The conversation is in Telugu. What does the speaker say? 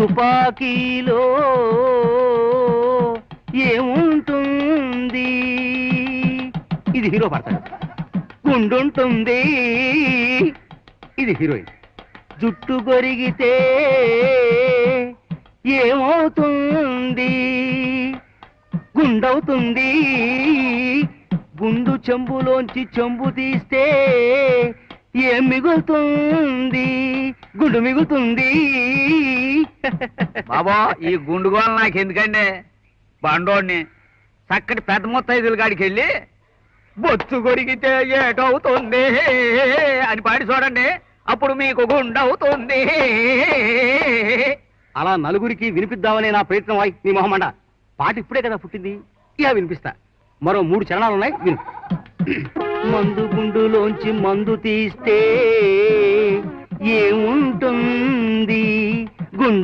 తుపాకీలో ఏముంటుంది? ఇది హీరో పాడతాడు. గుండుంటుంది, ఇది హీరోయిన్. జుట్టు గొరిగితే ఏమవుతుంది? గుండవుతుంది. గుండు చెంబులోంచి చెంబు తీస్తే ఏం మిగులుతుంది? గుండు మిగులుతుంది. బాబా ఈ గుండుగోలు నాకెందుకండి? బండోడిని చక్కటి పెద్ద ముత్తైదుల కాడికి వెళ్ళి బొచ్చు కొరిగితే ఏటవుతుంది అని పాడి చూడండి, అప్పుడు మీకు గుండవుతుంది. అలా నలుగురికి వినిపిద్దామనే నా ప్రయత్నం అయి నీ మొహమండ. పాట ఇప్పుడే కదా పుట్టింది, ఇక వినిపిస్తా. మరో 3 చరణాలు ఉన్నాయి, విను. మందు గుండులోంచి మందు తీస్తే ఏముంటుంది? గుండు